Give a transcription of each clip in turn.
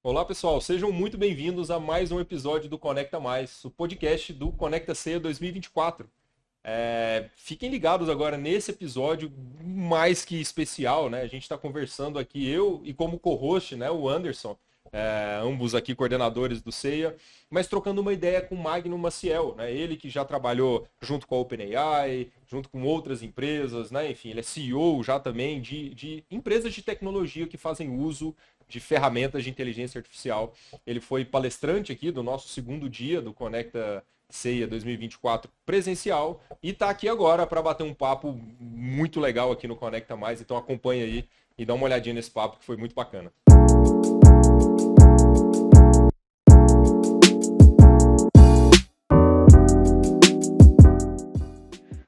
Olá pessoal, sejam muito bem-vindos a mais um episódio do Conecta Mais, o podcast do Conecta Ceia 2024. Fiquem ligados agora nesse episódio mais que especial, né? A gente está conversando aqui, eu e como co-host, né, o Anderson, ambos aqui coordenadores do CEIA, mas trocando uma ideia com o Magno Maciel, né? Ele que já trabalhou junto com a OpenAI, junto com outras empresas, né? Enfim, ele é CEO já também de empresas de tecnologia que fazem uso de ferramentas de inteligência artificial. Ele foi palestrante aqui do nosso segundo dia do Conecta Ceia 2024 presencial e está aqui agora para bater um papo muito legal aqui no Conecta Mais. Então acompanha aí e dá uma olhadinha nesse papo que foi muito bacana.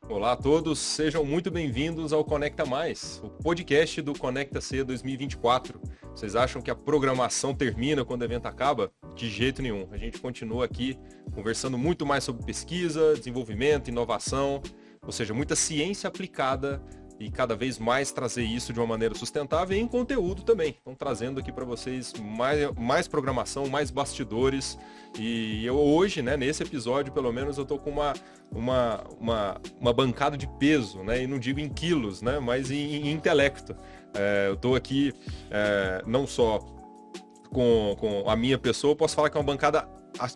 Olá a todos, sejam muito bem-vindos ao Conecta Mais, o podcast do Conecta Ceia 2024. Vocês acham que a programação termina quando o evento acaba? De jeito nenhum. A gente continua aqui conversando muito mais sobre pesquisa, desenvolvimento, inovação, ou seja, muita ciência aplicada e cada vez mais trazer isso de uma maneira sustentável e em conteúdo também. Então, trazendo aqui para vocês mais programação, mais bastidores. E eu hoje, né, nesse episódio, pelo menos, eu estou com uma bancada de peso, né? E não digo em quilos, né, mas em intelecto. Eu estou aqui não só com a minha pessoa, eu posso falar que é uma bancada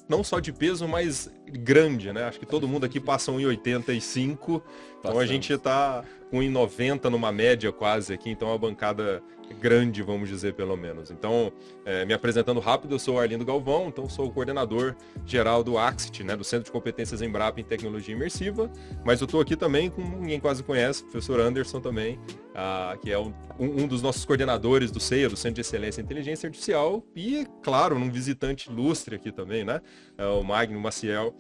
não só de peso, mas grande, né? Acho que todo mundo aqui passa 1,85, então a gente está com 1,90 numa média quase aqui, então é uma bancada grande, vamos dizer, pelo menos. Então, me apresentando rápido, eu sou o Arlindo Galvão, então sou o coordenador geral do AXIT, né, do Centro de Competências Embrapa em Tecnologia Imersiva, mas eu estou aqui também com ninguém quase conhece, o professor Anderson também, que é um dos nossos coordenadores do CEIA, do Centro de Excelência em Inteligência Artificial, e, claro, um visitante ilustre aqui também, né, o Magno Maciel,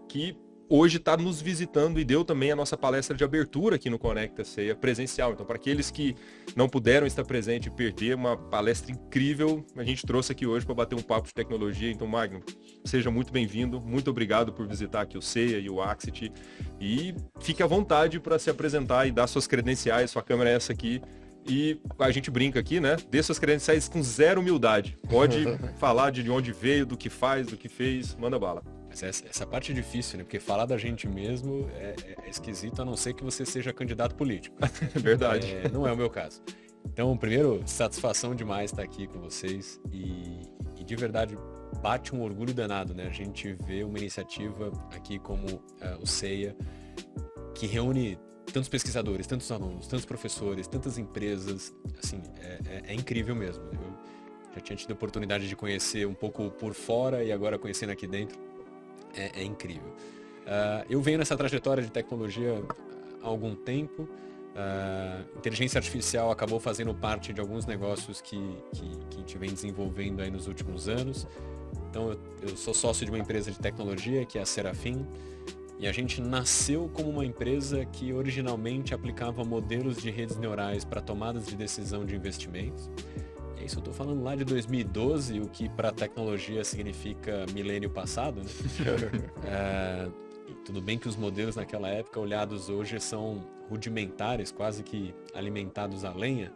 que hoje está nos visitando e deu também a nossa palestra de abertura aqui no Conecta Ceia presencial. Então, para aqueles que não puderam estar presente e perder uma palestra incrível, a gente trouxe aqui hoje para bater um papo de tecnologia. Então, Magno, seja muito bem-vindo. Muito obrigado por visitar aqui o Ceia e o Axit. E fique à vontade para se apresentar e dar suas credenciais. Sua câmera é essa aqui. E a gente brinca aqui, né? Dê suas credenciais com zero humildade. Pode falar de onde veio, do que faz, do que fez. Manda bala. Essa parte é difícil, né? Porque falar da gente mesmo é esquisito, a não ser que você seja candidato político. Verdade. Não é o meu caso. Então, primeiro, satisfação demais estar aqui com vocês e de verdade bate um orgulho danado, né? A gente vê uma iniciativa aqui como o CEIA, que reúne tantos pesquisadores, tantos alunos, tantos professores, tantas empresas, assim, é incrível mesmo. Eu já tinha tido a oportunidade de conhecer um pouco por fora e agora conhecendo aqui dentro. É incrível. Eu venho nessa trajetória de tecnologia há algum tempo. Inteligência artificial acabou fazendo parte de alguns negócios que a gente vem desenvolvendo aí nos últimos anos. Então, eu sou sócio de uma empresa de tecnologia, que é a Serafim, e a gente nasceu como uma empresa que originalmente aplicava modelos de redes neurais para tomadas de decisão de investimentos. Isso eu estou falando lá de 2012, o que para a tecnologia significa milênio passado, né? Tudo bem que os modelos naquela época, olhados hoje, são rudimentares, quase que alimentados a lenha,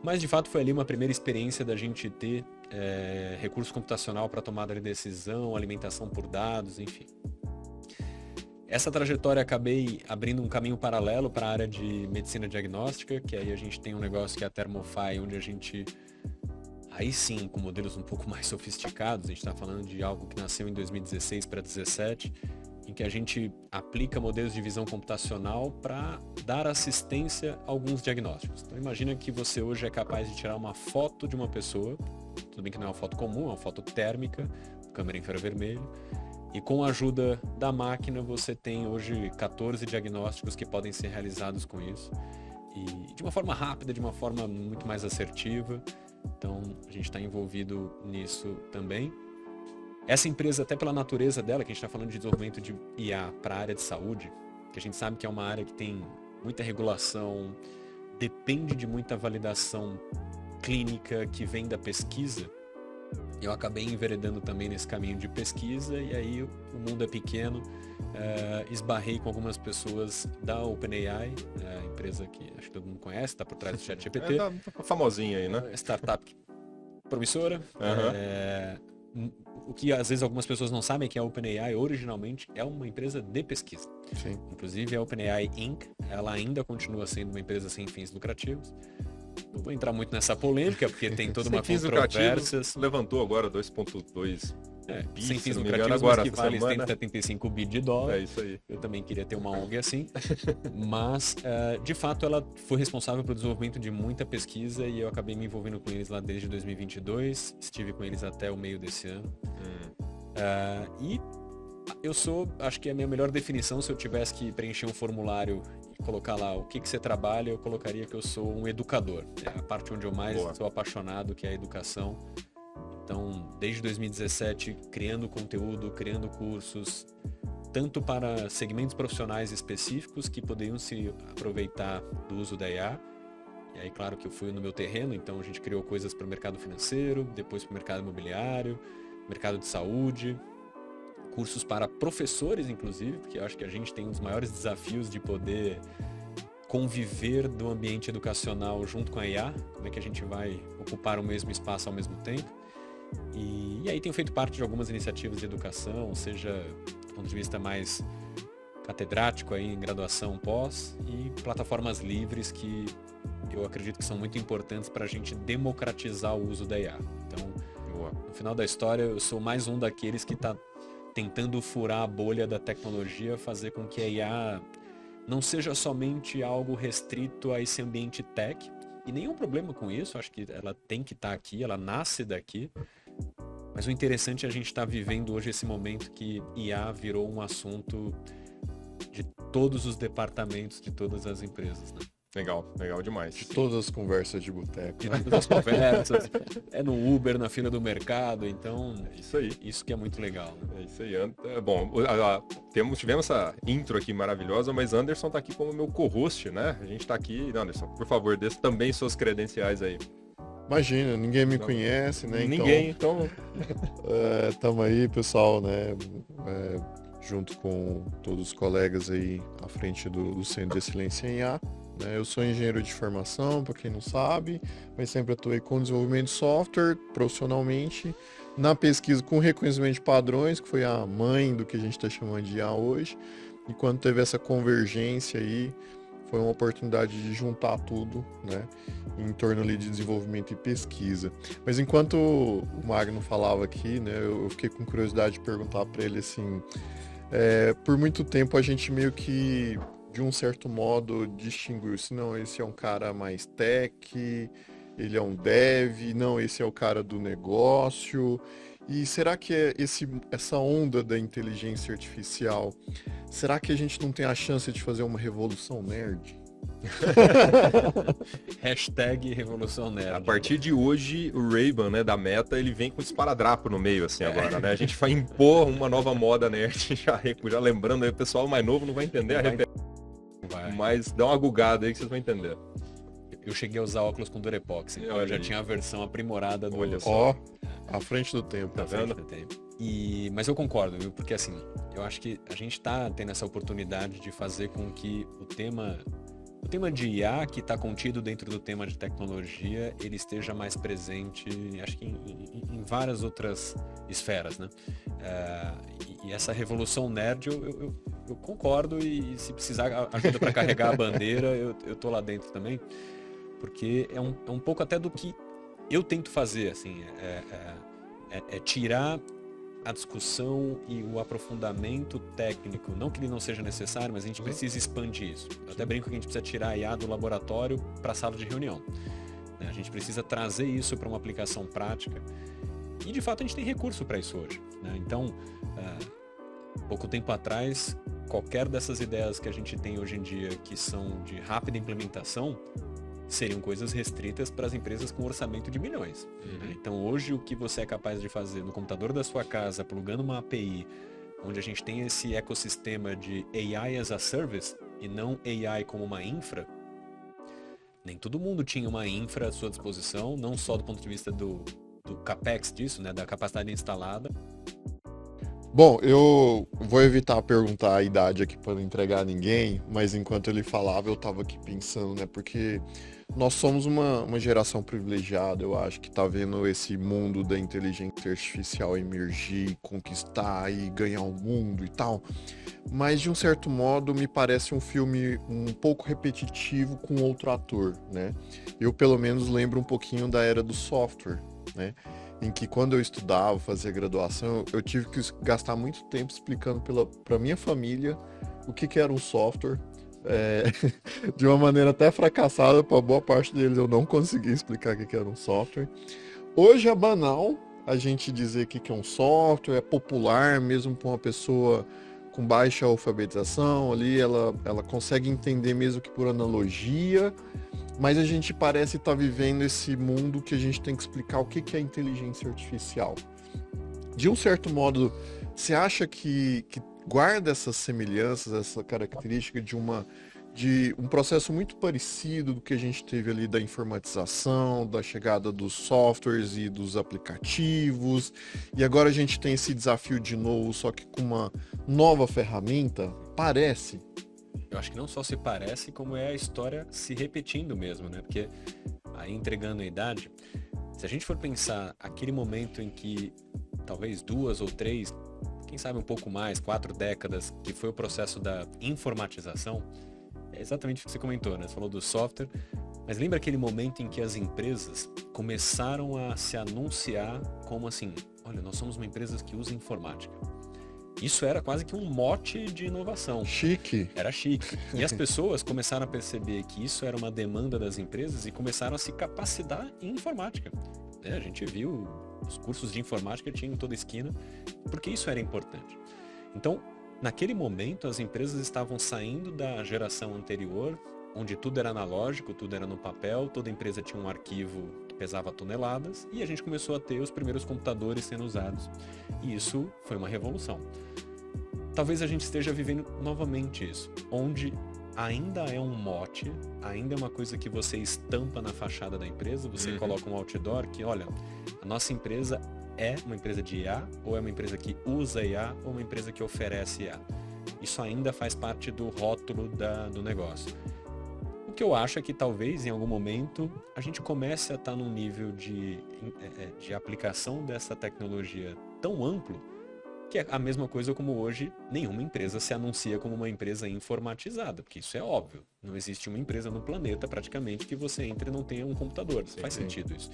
mas de fato foi ali uma primeira experiência da gente ter recurso computacional para tomada de decisão, alimentação por dados, enfim. Essa trajetória acabei abrindo um caminho paralelo para a área de medicina diagnóstica, que aí a gente tem um negócio que é a Thermofy, onde a gente, aí sim, com modelos um pouco mais sofisticados, a gente está falando de algo que nasceu em 2016 para 2017, em que a gente aplica modelos de visão computacional para dar assistência a alguns diagnósticos. Então imagina que você hoje é capaz de tirar uma foto de uma pessoa, tudo bem que não é uma foto comum, é uma foto térmica, câmera infravermelho, e com a ajuda da máquina você tem hoje 14 diagnósticos que podem ser realizados com isso. E de uma forma rápida, de uma forma muito mais assertiva. Então a gente está envolvido nisso também. Essa empresa, até pela natureza dela, que a gente está falando de desenvolvimento de IA para a área de saúde, que a gente sabe que é uma área que tem muita regulação, depende de muita validação clínica que vem da pesquisa. Eu acabei enveredando também nesse caminho de pesquisa e aí o mundo é pequeno, esbarrei com algumas pessoas da OpenAI, a empresa que acho que todo mundo conhece, está por trás do ChatGPT. Tá famosinha aí, né? Startup que promissora. O que às vezes algumas pessoas não sabem é que a OpenAI originalmente é uma empresa de pesquisa. Sim. Inclusive a OpenAI Inc., ela ainda continua sendo uma empresa sem fins lucrativos. Não vou entrar muito nessa polêmica, porque tem toda uma controvérsia. Levantou agora 2,2 bi, sem fins se não me lucrativos, engano, agora, mas que vale semana. 75 bi de dólar. É isso aí. Eu também queria ter uma ONG assim. Mas, de fato, ela foi responsável pelo desenvolvimento de muita pesquisa e eu acabei me envolvendo com eles lá desde 2022. Estive com eles até o meio desse ano. E eu acho que a minha melhor definição, se eu tivesse que preencher um formulário e colocar lá o que você trabalha, eu colocaria que eu sou um educador. É a parte onde eu mais sou apaixonado, que é a educação. Então, desde 2017, criando conteúdo, criando cursos, tanto para segmentos profissionais específicos que poderiam se aproveitar do uso da IA. E aí, claro que eu fui no meu terreno, então a gente criou coisas para o mercado financeiro, depois para o mercado imobiliário, mercado de saúde, cursos para professores, inclusive, porque eu acho que a gente tem um dos maiores desafios de poder conviver do ambiente educacional junto com a IA, como é que a gente vai ocupar o mesmo espaço ao mesmo tempo. E aí tenho feito parte de algumas iniciativas de educação, seja do ponto de vista mais catedrático aí em graduação pós e plataformas livres que eu acredito que são muito importantes para a gente democratizar o uso da IA. Então, no final da história, eu sou mais um daqueles que está tentando furar a bolha da tecnologia, fazer com que a IA não seja somente algo restrito a esse ambiente tech. E nenhum problema com isso, acho que ela tem que estar aqui, ela nasce daqui. Mas o interessante é a gente estar vivendo hoje esse momento que IA virou um assunto de todos os departamentos, de todas as empresas, né? Legal demais. De todas as conversas de boteco. De todas as conversas, é no Uber, na fila do mercado, então... É isso aí. Isso que é muito legal. É isso aí. Bom, tivemos essa intro aqui maravilhosa, mas Anderson tá aqui como meu co-host, né? A gente tá aqui... Anderson, por favor, dê também suas credenciais aí. Imagina, ninguém me conhece, né? Ninguém, então... Tamo aí, pessoal, né? Junto com todos os colegas aí à frente do Centro de Excelência em IA. Eu sou engenheiro de formação, para quem não sabe, mas sempre atuei com desenvolvimento de software profissionalmente, na pesquisa com reconhecimento de padrões, que foi a mãe do que a gente está chamando de IA hoje. E quando teve essa convergência aí, foi uma oportunidade de juntar tudo, né, em torno ali de desenvolvimento e pesquisa. Mas enquanto o Magno falava aqui, né, eu fiquei com curiosidade de perguntar para ele assim, por muito tempo a gente meio que, de um certo modo, distinguiu se não, esse é um cara mais tech, ele é um dev, não, esse é o cara do negócio. E será que essa onda da inteligência artificial, será que a gente não tem a chance de fazer uma revolução nerd? Hashtag Revolução Nerd. A partir de hoje, o Ray-Ban, né, da Meta, ele vem com esparadrapo no meio, assim, agora, né? A gente vai impor uma nova moda nerd, já lembrando aí, o pessoal mais novo não vai entender a referência. Mas dá uma gugada aí que vocês vão entender. Eu cheguei a usar óculos com Durepox, então eu já tinha a versão aprimorada do... Olha só, à frente do tempo, tá vendo? Mas eu concordo, viu? Porque assim, eu acho que a gente tá tendo essa oportunidade de fazer com que o tema de IA, que está contido dentro do tema de tecnologia, ele esteja mais presente, acho que em várias outras esferas, né? E essa revolução nerd, eu concordo, e se precisar ajuda para carregar a bandeira, eu tô lá dentro também, porque é um pouco até do que eu tento fazer, assim, tirar a discussão e o aprofundamento técnico, não que ele não seja necessário, mas a gente precisa expandir isso. Eu até brinco que a gente precisa tirar a IA do laboratório para a sala de reunião. A gente precisa trazer isso para uma aplicação prática e, de fato, a gente tem recurso para isso hoje, né? Então, pouco tempo atrás, qualquer dessas ideias que a gente tem hoje em dia que são de rápida implementação seriam coisas restritas para as empresas com orçamento de milhões. Então hoje o que você é capaz de fazer no computador da sua casa, plugando uma API, onde a gente tem esse ecossistema de AI as a service e não AI como uma infra, nem todo mundo tinha uma infra à sua disposição, não só do ponto de vista do capex disso, né, da capacidade instalada, Bom, eu vou evitar perguntar a idade aqui para não entregar ninguém, mas enquanto ele falava, eu estava aqui pensando, né? Porque nós somos uma geração privilegiada, eu acho, que está vendo esse mundo da inteligência artificial emergir, conquistar e ganhar o mundo e tal. Mas, de um certo modo, me parece um filme um pouco repetitivo com outro ator, né? Eu, pelo menos, lembro um pouquinho da era do software, né? Em que quando eu estudava, fazia graduação, eu tive que gastar muito tempo explicando para minha família o que era um software. É, de uma maneira até fracassada, para boa parte deles eu não consegui explicar o que era um software. Hoje é banal a gente dizer que é um software, é popular mesmo para uma pessoa com baixa alfabetização ali, ela consegue entender mesmo que por analogia. Mas a gente parece estar vivendo esse mundo que a gente tem que explicar o que é inteligência artificial. De um certo modo, você acha que guarda essas semelhanças, essa característica de um processo muito parecido do que a gente teve ali da informatização, da chegada dos softwares e dos aplicativos, e agora a gente tem esse desafio de novo, só que com uma nova ferramenta? Parece. Eu acho que não só se parece, como é a história se repetindo mesmo, né? Porque aí entregando a idade, se a gente for pensar aquele momento em que talvez 2 ou 3, quem sabe um pouco mais, 4 décadas, que foi o processo da informatização, é exatamente o que você comentou, né? Você falou do software, mas lembra aquele momento em que as empresas começaram a se anunciar como assim, olha, nós somos uma empresa que usa informática. Isso era quase que um mote de inovação. Chique. Era chique. E as pessoas começaram a perceber que isso era uma demanda das empresas e começaram a se capacitar em informática. A gente viu os cursos de informática tinham em toda esquina, porque isso era importante. Então, naquele momento, as empresas estavam saindo da geração anterior, onde tudo era analógico, tudo era no papel, toda empresa tinha um arquivo que pesava toneladas, e a gente começou a ter os primeiros computadores sendo usados. E isso foi uma revolução. Talvez a gente esteja vivendo novamente isso, onde ainda é um mote, ainda é uma coisa que você estampa na fachada da empresa, você coloca um outdoor que, olha, a nossa empresa é uma empresa de IA, ou é uma empresa que usa IA, ou uma empresa que oferece IA. Isso ainda faz parte do rótulo do negócio. O que eu acho é que talvez em algum momento a gente comece a estar num nível de aplicação dessa tecnologia tão amplo, que é a mesma coisa como hoje nenhuma empresa se anuncia como uma empresa informatizada, porque isso é óbvio. Não existe uma empresa no planeta praticamente que você entre e não tenha um computador. Não faz sentido isso.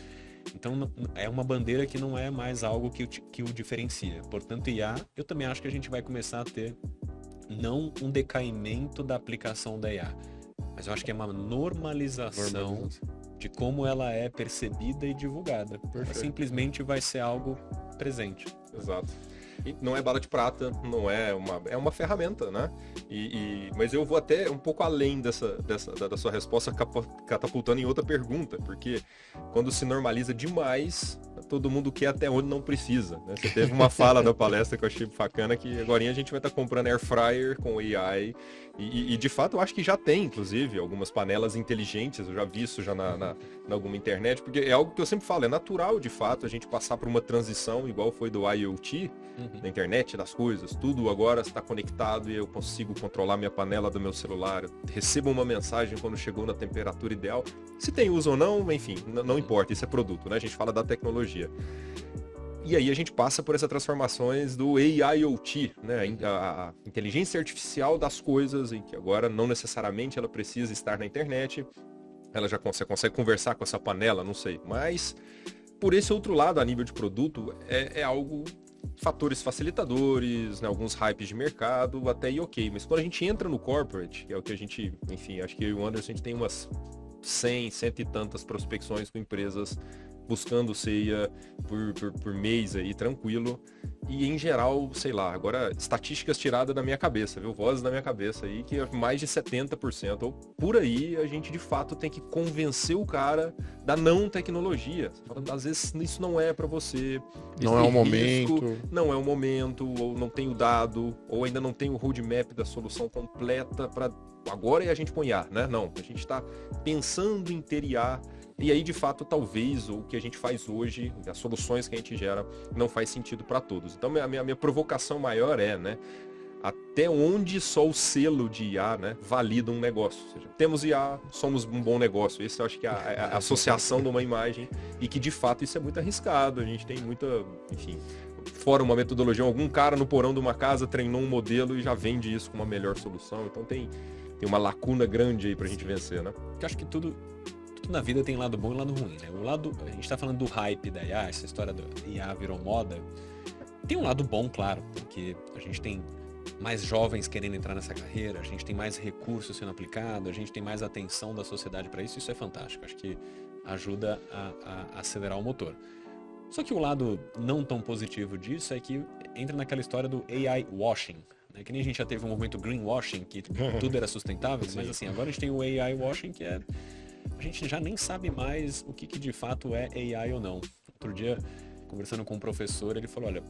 Então é uma bandeira que não é mais algo que o diferencia. Portanto, IA, eu também acho que a gente vai começar a ter não um decaimento da aplicação da IA, mas eu acho que é uma normalização de como ela é percebida e divulgada. Simplesmente vai ser algo presente. Exato. E não é bala de prata, não é uma ferramenta, né? Mas eu vou até um pouco além da sua resposta, catapultando em outra pergunta, porque quando se normaliza demais, todo mundo quer até onde não precisa, né? Você teve uma fala da palestra que eu achei bacana, que agora a gente vai estar comprando air fryer com AI, e de fato eu acho que já tem, inclusive, algumas panelas inteligentes, eu já vi isso já na alguma internet, porque é algo que eu sempre falo, é natural de fato a gente passar por uma transição, igual foi do IoT, na internet das coisas, tudo agora está conectado e eu consigo controlar minha panela do meu celular, eu recebo uma mensagem quando chegou na temperatura ideal, se tem uso ou não, enfim, não importa, isso é produto, né? A gente fala da tecnologia. E aí a gente passa por essas transformações do AIoT, né? A inteligência artificial das coisas, em que agora não necessariamente ela precisa estar na internet, ela já consegue conversar com essa panela, não sei, mas por esse outro lado, a nível de produto, é algo, fatores facilitadores, né, alguns hypes de mercado, até aí ok, mas quando a gente entra no corporate, que é o que a gente, enfim, acho que eu e o Anderson, a gente tem umas 100 e tantas prospecções com empresas buscando ceia por mês aí, tranquilo. E em geral, sei lá, agora estatísticas tiradas da minha cabeça, viu? Vozes da minha cabeça aí, que mais de 70%, ou por aí, a gente de fato tem que convencer o cara da não tecnologia. Às vezes isso não é para você. Não é o momento. Não é o momento, ou não tem o dado, ou ainda não tem o roadmap da solução completa para agora e a gente põe IA, né? Não, a gente está pensando em ter IA E aí, de fato, talvez o que a gente faz hoje, as soluções que a gente gera, não faz sentido para todos. Então, a minha provocação maior é, né? Até onde só o selo de IA, né, valida um negócio. Ou seja, temos IA, somos um bom negócio. Esse eu acho que é a associação de uma imagem e que, de fato, isso é muito arriscado. A gente tem muita, enfim, fora uma metodologia, algum cara no porão de uma casa treinou um modelo e já vende isso como a melhor solução. Então tem uma lacuna grande aí pra gente vencer, né? Eu acho que tudo na vida tem lado bom e lado ruim, né? A gente tá falando do hype da IA, essa história da IA virou moda. Tem um lado bom, claro, porque a gente tem mais jovens querendo entrar nessa carreira, a gente tem mais recursos sendo aplicado, a gente tem mais atenção da sociedade para isso é fantástico. Acho que ajuda a acelerar o motor. Só que o lado não tão positivo disso é que entra naquela história do AI washing, né? Que nem a gente já teve um movimento greenwashing, que tudo era sustentável, mas assim, agora a gente tem o AI washing, que a gente já nem sabe mais o que de fato é AI ou não. Outro dia, conversando com um professor, ele falou, olha,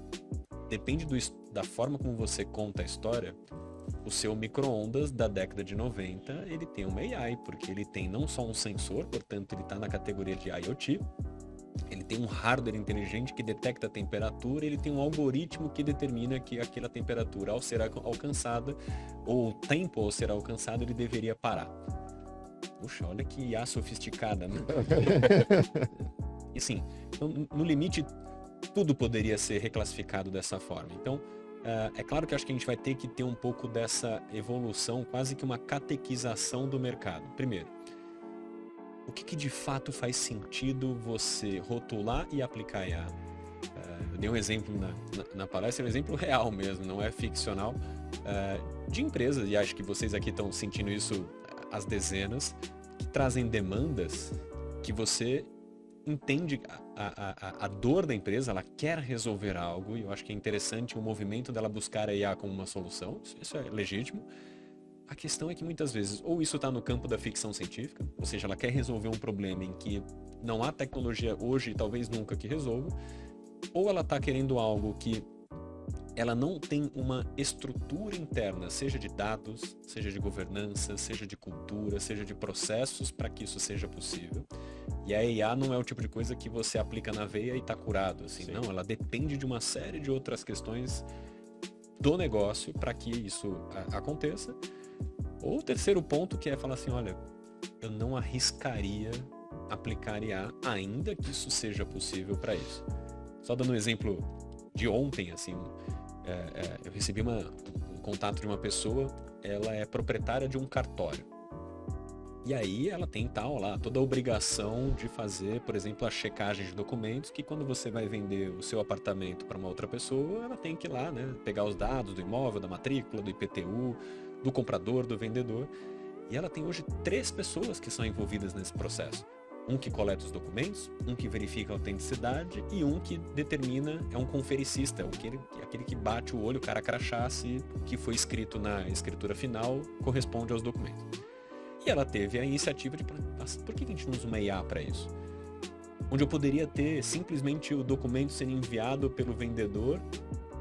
depende da forma como você conta a história, o seu micro-ondas da década de 90, ele tem uma AI, porque ele tem não só um sensor, portanto ele está na categoria de IoT, ele tem um hardware inteligente que detecta a temperatura, ele tem um algoritmo que determina que aquela temperatura, ao ser alcançada, ou o tempo ao ser alcançado, ele deveria parar. Puxa, olha que IA sofisticada, né? E sim, no limite, tudo poderia ser reclassificado dessa forma. Então, é claro que acho que a gente vai ter que ter um pouco dessa evolução, quase que uma catequização do mercado. Primeiro, o que de fato faz sentido você rotular e aplicar IA? Eu dei um exemplo na palestra, um exemplo real mesmo, não é ficcional, de empresas, e acho que vocês aqui estão sentindo isso às dezenas, que trazem demandas que você entende a dor da empresa, ela quer resolver algo, e eu acho que é interessante o movimento dela buscar a IA como uma solução, isso é legítimo. A questão é que muitas vezes, ou isso está no campo da ficção científica, ou seja, ela quer resolver um problema em que não há tecnologia hoje e talvez nunca que resolva, ou ela está querendo algo que ela não tem uma estrutura interna, seja de dados, seja de governança, seja de cultura, seja de processos para que isso seja possível. E a IA não é o tipo de coisa que você aplica na veia e está curado, assim, não, ela depende de uma série de outras questões do negócio para que isso aconteça. Ou o terceiro ponto, que é falar assim, olha, eu não arriscaria aplicar IA, ainda que isso seja possível para isso. Só dando um exemplo de ontem, assim, eu recebi um contato de uma pessoa, ela é proprietária de um cartório. E aí ela tem toda a obrigação de fazer, por exemplo, a checagem de documentos, que quando você vai vender o seu apartamento para uma outra pessoa, ela tem que ir lá, né, pegar os dados do imóvel, da matrícula, do IPTU, do comprador, do vendedor. E ela tem hoje 3 pessoas que são envolvidas nesse processo. Um que coleta os documentos, um que verifica a autenticidade e um que determina, é um confericista, aquele que bate o olho, o cara crachá, se o que foi escrito na escritura final corresponde aos documentos. E ela teve a iniciativa de, por que a gente não usa uma IA para isso? Onde eu poderia ter simplesmente o documento sendo enviado pelo vendedor,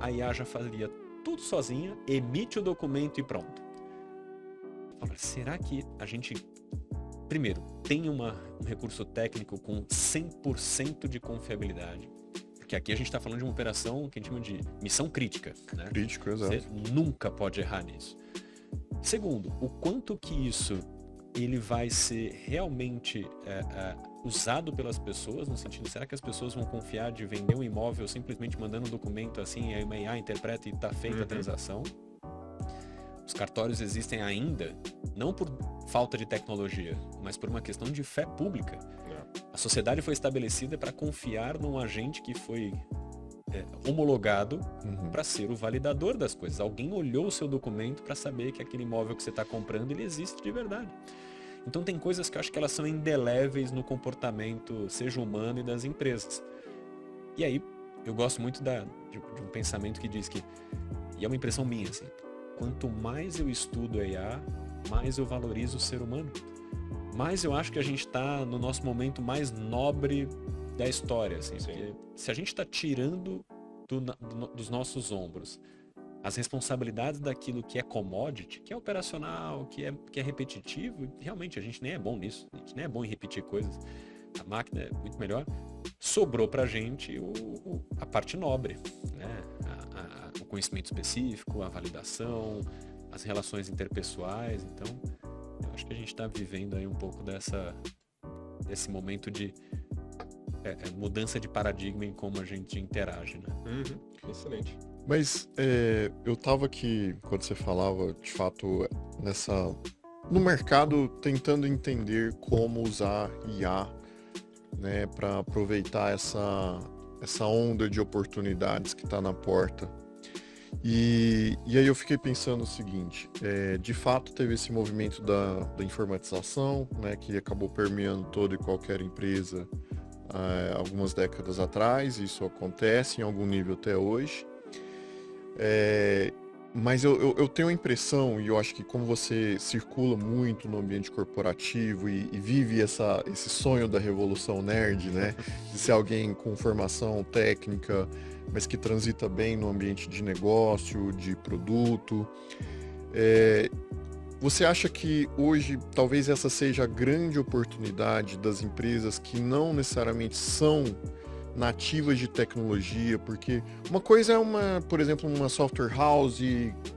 a IA já faria tudo sozinha, emite o documento e pronto. Será que a gente, primeiro, tem um recurso técnico com 100% de confiabilidade? Porque aqui a gente está falando de uma operação que a gente chama de missão crítica, né? Crítico, exato. Você nunca pode errar nisso. Segundo, o quanto que isso ele vai ser realmente usado pelas pessoas, no sentido, será que as pessoas vão confiar de vender um imóvel simplesmente mandando um documento assim, aí uma IA interpreta e está feita a transação? Os cartórios existem ainda, não por falta de tecnologia, mas por uma questão de fé pública. A sociedade foi estabelecida para confiar num agente que foi homologado para ser o validador das coisas. Alguém olhou o seu documento para saber que aquele imóvel que você está comprando, ele existe de verdade. Então tem coisas que eu acho que elas são indeléveis no comportamento, seja humano e das empresas. E aí, eu gosto muito de um pensamento que diz que, e é uma impressão minha, assim, quanto mais eu estudo a IA, mais eu valorizo o ser humano. Mais eu acho que a gente está no nosso momento mais nobre da história, assim, porque se a gente está tirando dos nossos ombros as responsabilidades daquilo que é commodity, que é operacional, que é repetitivo, realmente a gente nem é bom nisso, a gente nem é bom em repetir coisas, a máquina é muito melhor. Sobrou para a gente a parte nobre, né? O conhecimento específico, a validação, as relações interpessoais. Então, eu acho que a gente está vivendo aí um pouco desse momento de mudança de paradigma em como a gente interage, né? Excelente. Mas eu estava aqui, quando você falava, de fato, no mercado, tentando entender como usar IA, né, para aproveitar essa onda de oportunidades que está na porta. E aí eu fiquei pensando o seguinte, de fato teve esse movimento da informatização, né, que acabou permeando toda e qualquer empresa algumas décadas atrás, isso acontece em algum nível até hoje. Mas eu tenho a impressão, e eu acho que como você circula muito no ambiente corporativo e vive esse sonho da revolução nerd, né? De ser alguém com formação técnica, mas que transita bem no ambiente de negócio, de produto. Você acha que hoje talvez essa seja a grande oportunidade das empresas que não necessariamente são nativas de tecnologia, porque uma coisa é por exemplo, uma software house,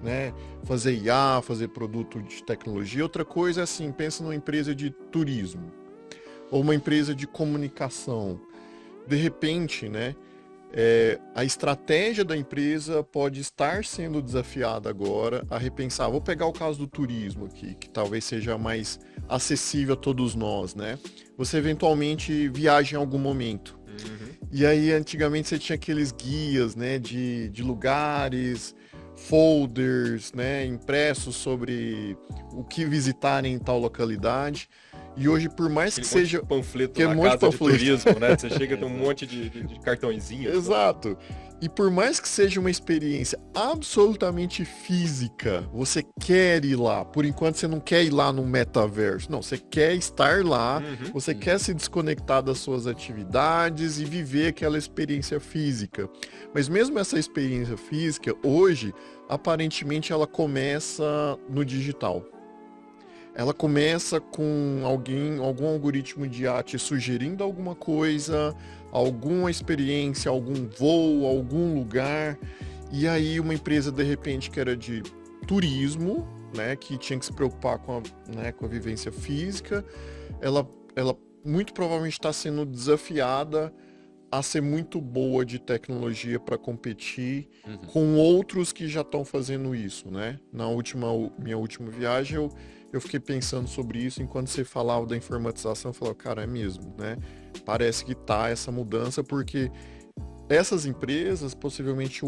né, fazer IA, fazer produto de tecnologia, outra coisa é assim, pensa numa empresa de turismo, ou uma empresa de comunicação. De repente, né, a estratégia da empresa pode estar sendo desafiada agora a repensar. Vou pegar o caso do turismo aqui, que talvez seja mais acessível a todos nós, né? Você eventualmente viaja em algum momento. E aí, antigamente, você tinha aqueles guias, né, de lugares, folders, né, impressos sobre o que visitar em tal localidade. E hoje, por mais que seja... panfleto na casa de turismo, né? Você chega tem um monte de cartõezinhos. Exato. E por mais que seja uma experiência absolutamente física, você quer ir lá. Por enquanto, você não quer ir lá no metaverso. Não, você quer estar lá, você quer se desconectar das suas atividades e viver aquela experiência física. Mas mesmo essa experiência física, hoje, aparentemente, ela começa no digital. Ela começa com algum algoritmo de IA te sugerindo alguma coisa, alguma experiência, algum voo, algum lugar. E aí uma empresa, de repente, que era de turismo, né, que tinha que se preocupar com a vivência física, ela muito provavelmente está sendo desafiada a ser muito boa de tecnologia para competir com outros que já estão fazendo isso, né? Minha última viagem, eu fiquei pensando sobre isso enquanto você falava da informatização, eu falava, cara, é mesmo, né? Parece que tá essa mudança, porque essas empresas, possivelmente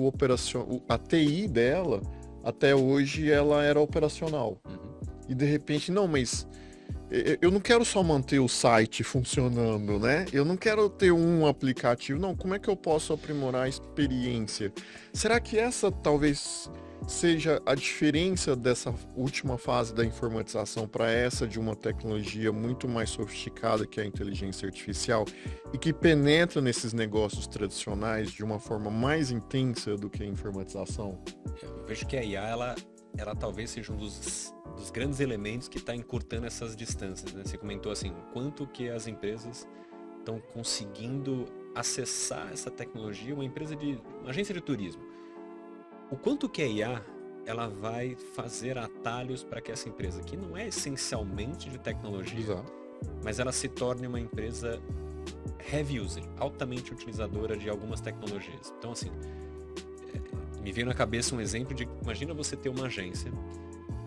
a TI dela, até hoje, ela era operacional. E de repente, não, mas eu não quero só manter o site funcionando, né? Eu não quero ter um aplicativo. Não, como é que eu posso aprimorar a experiência? Será que essa talvez seja a diferença dessa última fase da informatização para essa de uma tecnologia muito mais sofisticada que é a inteligência artificial e que penetra nesses negócios tradicionais de uma forma mais intensa do que a informatização? Eu vejo que a IA, ela talvez seja um dos grandes elementos que está encurtando essas distâncias, né? Você comentou assim, quanto que as empresas estão conseguindo acessar essa tecnologia, uma agência de turismo. O quanto que a IA, ela vai fazer atalhos para que essa empresa, que não é essencialmente de tecnologia, mas ela se torne uma empresa heavy user, altamente utilizadora de algumas tecnologias. Então, assim, me veio na cabeça um exemplo de, imagina você ter uma agência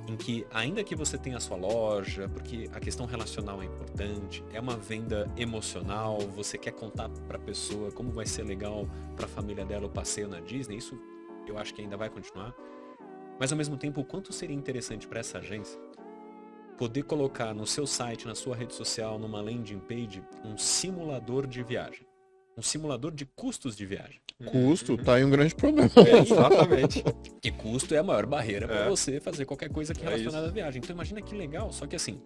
em que, ainda que você tenha a sua loja, porque a questão relacional é importante, é uma venda emocional, você quer contar para a pessoa como vai ser legal para a família dela o passeio na Disney, isso eu acho que ainda vai continuar. Mas ao mesmo tempo, o quanto seria interessante para essa agência poder colocar no seu site, na sua rede social, numa landing page, um simulador de viagem. Um simulador de custos de viagem. Custo tá aí um grande problema. Exatamente. Porque custo é a maior barreira para você fazer qualquer coisa que relacionada à viagem. Então imagina que legal, só que assim,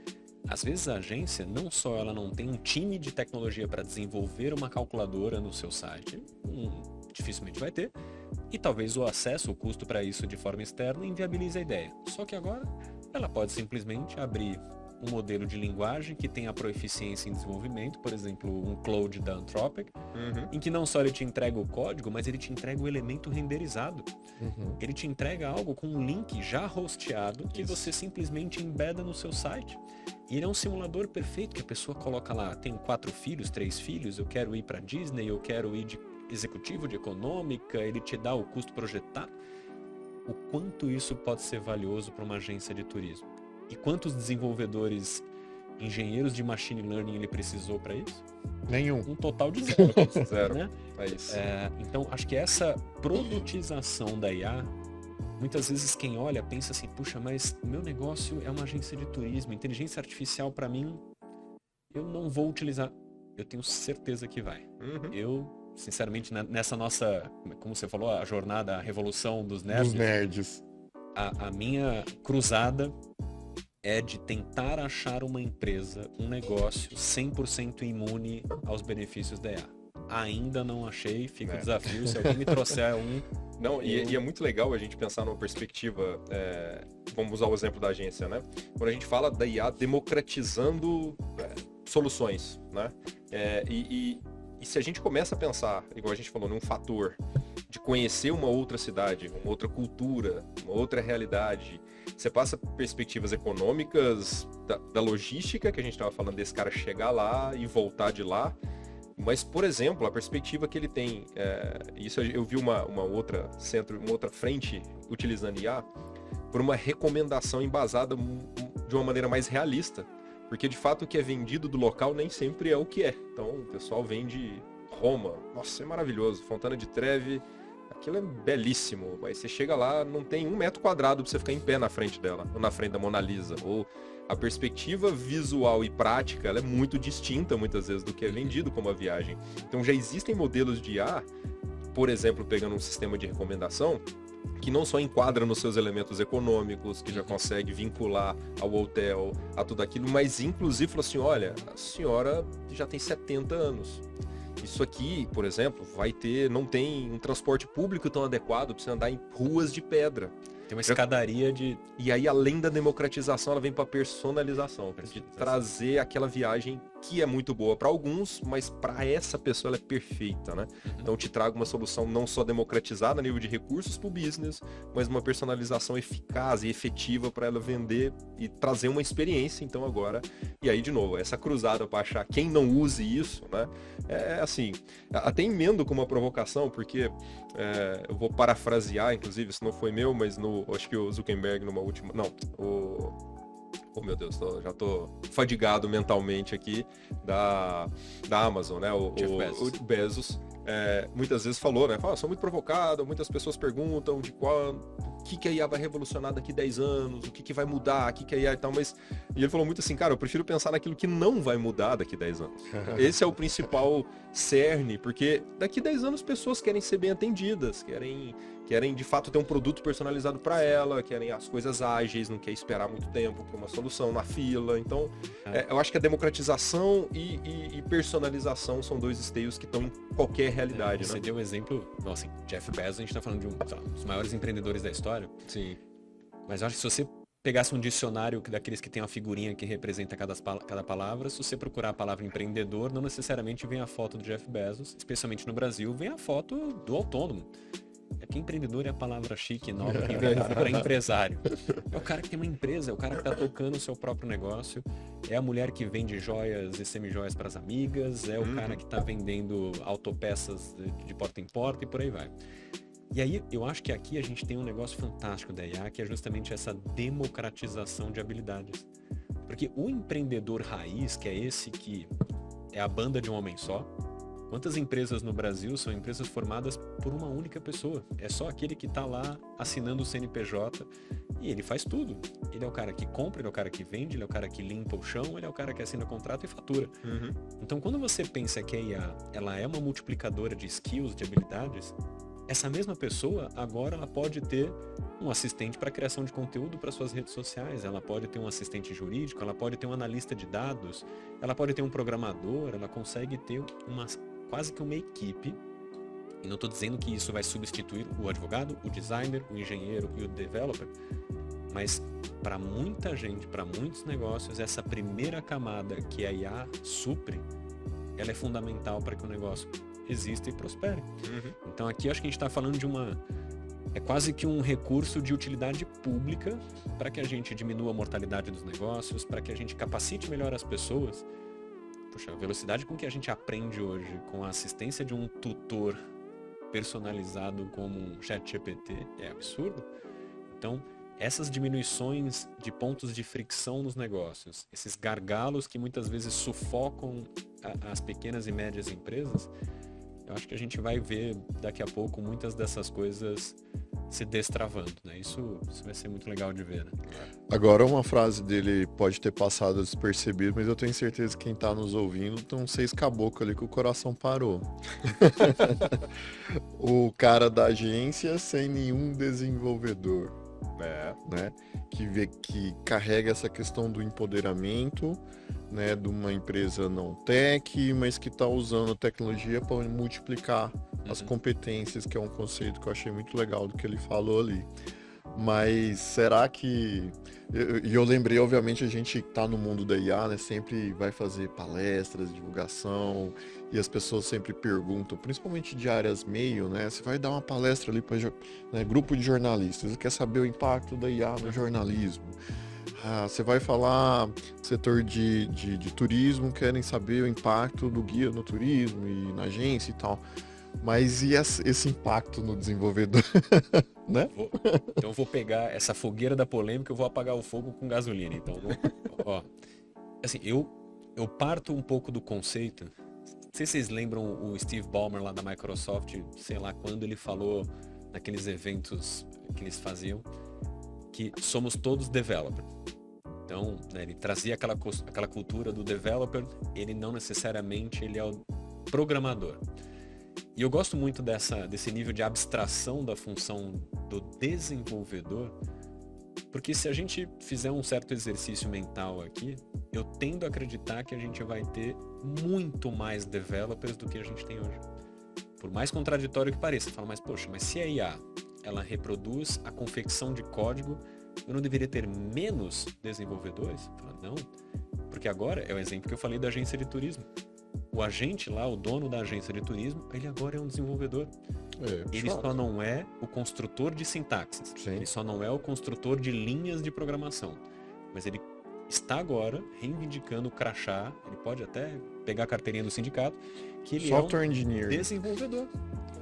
às vezes a agência, não só ela não tem um time de tecnologia para desenvolver uma calculadora no seu site, dificilmente vai ter, e talvez o acesso, o custo para isso de forma externa inviabilize a ideia. Só que agora ela pode simplesmente abrir um modelo de linguagem que tem a proeficiência em desenvolvimento, por exemplo, um Claude da Anthropic, em que não só ele te entrega o código, mas ele te entrega o elemento renderizado. Ele te entrega algo com um link já hosteado que você simplesmente embeda no seu site. E ele é um simulador perfeito que a pessoa coloca lá, tem 4 filhos, 3 filhos, eu quero ir para Disney, eu quero ir de executivo, de econômica, ele te dá o custo projetado. O quanto isso pode ser valioso para uma agência de turismo? E quantos desenvolvedores, engenheiros de machine learning ele precisou para isso? Nenhum. Um total de 0. Zero. Né? É isso. Então, acho que essa produtização da IA, muitas vezes quem olha pensa assim, puxa, mas o meu negócio é uma agência de turismo, inteligência artificial para mim, eu não vou utilizar. Eu tenho certeza que vai. Eu, sinceramente, nessa nossa, como você falou, a jornada, a revolução dos nerds. A minha cruzada é de tentar achar uma empresa, um negócio 100% imune aos benefícios da IA. Ainda não achei, fica o desafio, se alguém me trouxer um... Não, e é muito legal a gente pensar numa perspectiva, vamos usar o exemplo da agência, né? Quando a gente fala da IA democratizando soluções, né? E se a gente começa a pensar, igual a gente falou, num fator de conhecer uma outra cidade, uma outra cultura, uma outra realidade, você passa perspectivas econômicas da logística, que a gente estava falando desse cara chegar lá e voltar de lá, mas, por exemplo, a perspectiva que ele tem, isso eu vi uma outra frente utilizando IA, por uma recomendação embasada de uma maneira mais realista. Porque, de fato, o que é vendido do local nem sempre é o que é. Então, o pessoal vende Roma. Nossa, é maravilhoso. Fontana de Trevi, aquilo é belíssimo. Mas você chega lá, não tem 1 metro quadrado pra você ficar em pé na frente dela, ou na frente da Mona Lisa. Ou a perspectiva visual e prática, ela é muito distinta, muitas vezes, do que é vendido como a viagem. Então, já existem modelos de IA, por exemplo, pegando um sistema de recomendação, que não só enquadra nos seus elementos econômicos, que já consegue vincular ao hotel, a tudo aquilo, mas inclusive fala assim, olha, a senhora já tem 70 anos. Isso aqui, por exemplo, não tem um transporte público tão adequado para você andar em ruas de pedra. Tem uma escadaria de... E aí, além da democratização, ela vem para personalização, de trazer aquela viagem que é muito boa para alguns, mas para essa pessoa ela é perfeita, né? Então te trago uma solução não só democratizada a nível de recursos para o business, mas uma personalização eficaz e efetiva para ela vender e trazer uma experiência, então agora. E aí, de novo, essa cruzada para achar quem não use isso, né? É assim, até emendo com uma provocação, porque eu vou parafrasear, inclusive, isso não foi meu, mas acho que o Zuckerberg numa última... Não, Oh, meu Deus, já tô fadigado mentalmente aqui da Amazon, né? O Bezos. Muitas vezes falou, né? Sou muito provocado, muitas pessoas perguntam o que a IA vai revolucionar daqui 10 anos, o que vai mudar, o que a IA e tal, mas... E ele falou muito assim, cara, eu prefiro pensar naquilo que não vai mudar daqui 10 anos. Esse é o principal cerne, porque daqui 10 anos pessoas querem ser bem atendidas, querem de fato ter um produto personalizado para ela, querem as coisas ágeis, não quer esperar muito tempo para uma solução na fila. Então, eu acho que a democratização e personalização são 2 esteios que estão em qualquer realidade. Você né? deu um exemplo, assim, Jeff Bezos, a gente está falando de um dos maiores empreendedores da história. Sim. Mas eu acho que se você pegasse um dicionário daqueles que tem uma figurinha que representa cada palavra, se você procurar a palavra empreendedor, não necessariamente vem a foto do Jeff Bezos, especialmente no Brasil, vem a foto do autônomo. Que empreendedor é a palavra chique, nova, que vem para empresário. É o cara que tem uma empresa, é o cara que está tocando o seu próprio negócio, é a mulher que vende joias e semi-joias para as amigas, é o cara que está vendendo autopeças de porta em porta e por aí vai. E aí, eu acho que aqui a gente tem um negócio fantástico da IA, que é justamente essa democratização de habilidades. Porque o empreendedor raiz, que é esse que é a banda de um homem só, quantas empresas no Brasil são empresas formadas por uma única pessoa? É só aquele que está lá assinando o CNPJ e ele faz tudo. Ele é o cara que compra, ele é o cara que vende, ele é o cara que limpa o chão, ele é o cara que assina contrato e fatura. Então, quando você pensa que a IA ela é uma multiplicadora de skills, de habilidades, essa mesma pessoa agora ela pode ter um assistente para criação de conteúdo para suas redes sociais, ela pode ter um assistente jurídico, ela pode ter um analista de dados, ela pode ter um programador, ela consegue ter quase que uma equipe. E não estou dizendo que isso vai substituir o advogado, o designer, o engenheiro e o developer, Mas para muita gente, para muitos negócios, essa primeira camada que a IA supre, ela é fundamental para que o negócio exista e prospere. Então aqui acho que a gente está falando de é quase que um recurso de utilidade pública para que a gente diminua a mortalidade dos negócios, para que a gente capacite melhor as pessoas. Puxa, a velocidade com que a gente aprende hoje, com a assistência de um tutor personalizado como um ChatGPT, é absurdo. Então, essas diminuições de pontos de fricção nos negócios, esses gargalos que muitas vezes sufocam as pequenas e médias empresas, eu acho que a gente vai ver daqui a pouco muitas dessas coisas se destravando, né? Isso vai ser muito legal de ver, né? Agora, uma frase dele pode ter passado despercebido, mas eu tenho certeza que quem tá nos ouvindo estão 6 caboclos ali que o coração parou. O cara da agência sem nenhum desenvolvedor, né? Que carrega essa questão do empoderamento, né, de uma empresa não tech, mas que está usando a tecnologia para multiplicar as competências, que é um conceito que eu achei muito legal do que ele falou ali. Mas será que... E eu lembrei, obviamente, a gente está no mundo da IA, né, sempre vai fazer palestras, divulgação, e as pessoas sempre perguntam, principalmente de áreas meio, né, você vai dar uma palestra ali para, né, grupo de jornalistas, quer saber o impacto da IA no jornalismo. Você vai falar setor de turismo, querem saber o impacto do guia no turismo e na agência e tal. Mas e esse impacto no desenvolvedor, né? Então eu vou pegar essa fogueira da polêmica, eu vou apagar o fogo com gasolina. Então, assim, eu parto um pouco do conceito. Não sei se vocês lembram o Steve Ballmer lá da Microsoft, sei lá quando ele falou naqueles eventos que eles faziam, que somos todos developers. Então, né, ele trazia aquela cultura do developer, ele não necessariamente ele é o programador. E eu gosto muito desse nível de abstração da função do desenvolvedor, porque se a gente fizer um certo exercício mental aqui, eu tendo a acreditar que a gente vai ter muito mais developers do que a gente tem hoje. Por mais contraditório que pareça, fala, mas poxa, mas se a IA ela reproduz a confecção de código, eu não deveria ter menos desenvolvedores? Fala, não, porque agora é o exemplo que eu falei da agência de turismo. O agente lá, o dono da agência de turismo, ele agora é um desenvolvedor. Ele só não é o construtor de sintaxes. Sim. Ele só não é o construtor de linhas de programação. Mas ele está agora reivindicando o crachá, ele pode até pegar a carteirinha do sindicato, que ele Software é um engineer. desenvolvedor.